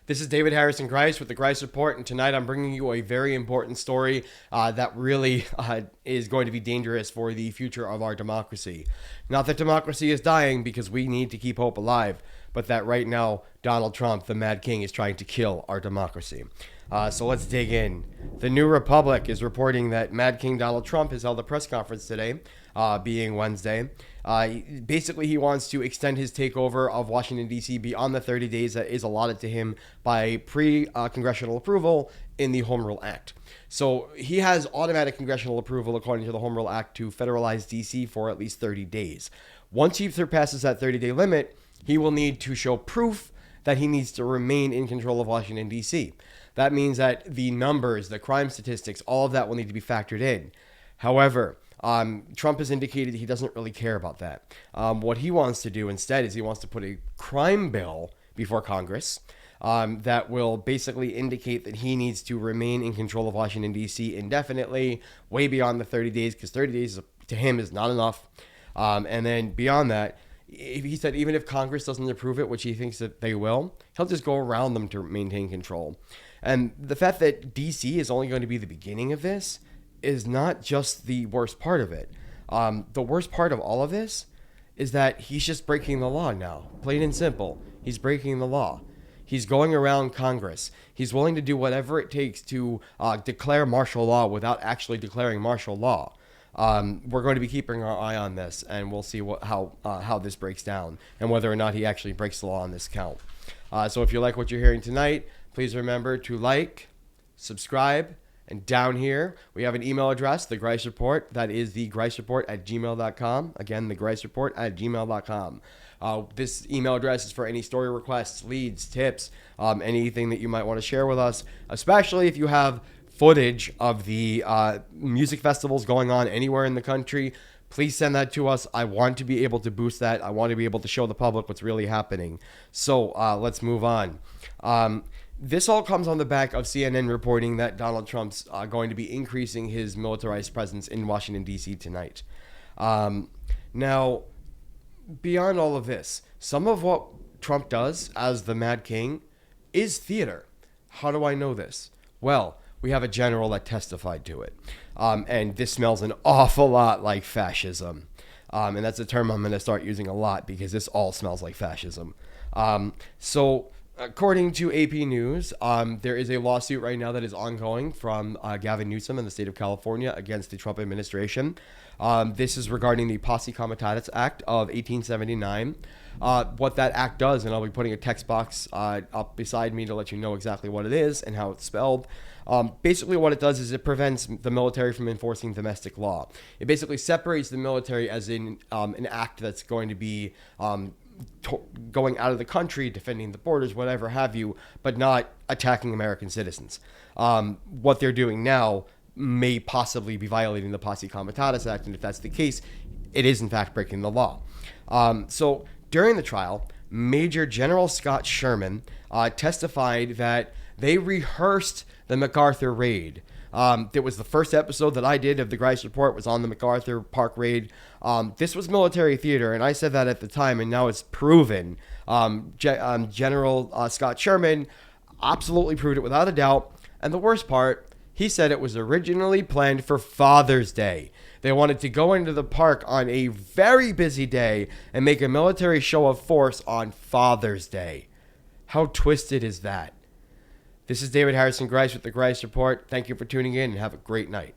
This is David Harrison Greis with the Greis Report, and tonight I'm bringing you a very important story that really is going to be dangerous for the future of our democracy. Not that democracy is dying, because we need to keep hope alive, but that right now Donald Trump, the Mad King, is trying to kill our democracy. So let's dig in. The New Republic is reporting that Mad King Donald Trump has held a press conference today, being Wednesday. Basically, he wants to extend his takeover of Washington, D.C. beyond the 30 days that is allotted to him by pre-congressional approval in the Home Rule Act. So he has automatic congressional approval, according to the Home Rule Act, to federalize D.C. for at least 30 days. Once he surpasses that 30-day limit, he will need to show proof that he needs to remain in control of Washington, D.C. That means that the numbers, the crime statistics, all of that will need to be factored in. However, Trump has indicated he doesn't really care about that. What he wants to do instead is he wants to put a crime bill before Congress that will basically indicate that he needs to remain in control of Washington, D.C. indefinitely, way beyond the 30 days, because 30 days to him is not enough. And then beyond that, he said even if Congress doesn't approve it, which he thinks that they will, he'll just go around them to maintain control. And the fact that D.C. is only going to be the beginning of this is not just the worst part of it. The worst part of all of this is that he's just breaking the law now. Plain and simple. He's breaking the law. He's going around Congress. He's willing to do whatever it takes to declare martial law without actually declaring martial law. We're going to be keeping our eye on this, and we'll see how this breaks down and whether or not he actually breaks the law on this count. So if you like what you're hearing tonight, please remember to like, subscribe, and down here, we have an email address, the Greis Report. That is the Greis Report at gmail.com. Again, the Greis Report at gmail.com. This email address is for any story requests, leads, tips, anything that you might want to share with us, especially if you have footage of the music festivals going on anywhere in the country. Please send that to us. I want to be able to boost that. I want to be able to show the public what's really happening. So let's move on. This all comes on the back of CNN reporting that Donald Trump's going to be increasing his militarized presence in Washington, D.C. tonight. Now, beyond all of this, some of what Trump does as the Mad King is theater. How do I know this? Well, we have a general that testified to it. And this smells an awful lot like fascism. And that's a term I'm going to start using a lot because this all smells like fascism. According to AP News, there is a lawsuit right now that is ongoing from Gavin Newsom in the state of California against the Trump administration. This is regarding the Posse Comitatus Act of 1879. What that act does, and I'll be putting a text box up beside me to let you know exactly what it is and how it's spelled. Basically what it does is it prevents the military from enforcing domestic law. It basically separates the military as in an act that's going to be going out of the country, defending the borders, whatever have you, but not attacking American citizens. What they're doing now may possibly be violating the Posse Comitatus Act, and if that's the case, it is in fact breaking the law. So during the trial, Major General Scott Sherman testified that they rehearsed the MacArthur raid. It was the first episode that I did of the Greis Report was on the MacArthur Park raid. This was military theater, and I said that at the time, and now it's proven. General Scott Sherman absolutely proved it without a doubt. And the worst part, he said it was originally planned for Father's Day. They wanted to go into the park on a very busy day and make a military show of force on Father's Day. How twisted is that? This is David Harrison Greis with the Greis Report. Thank you for tuning in and have a great night.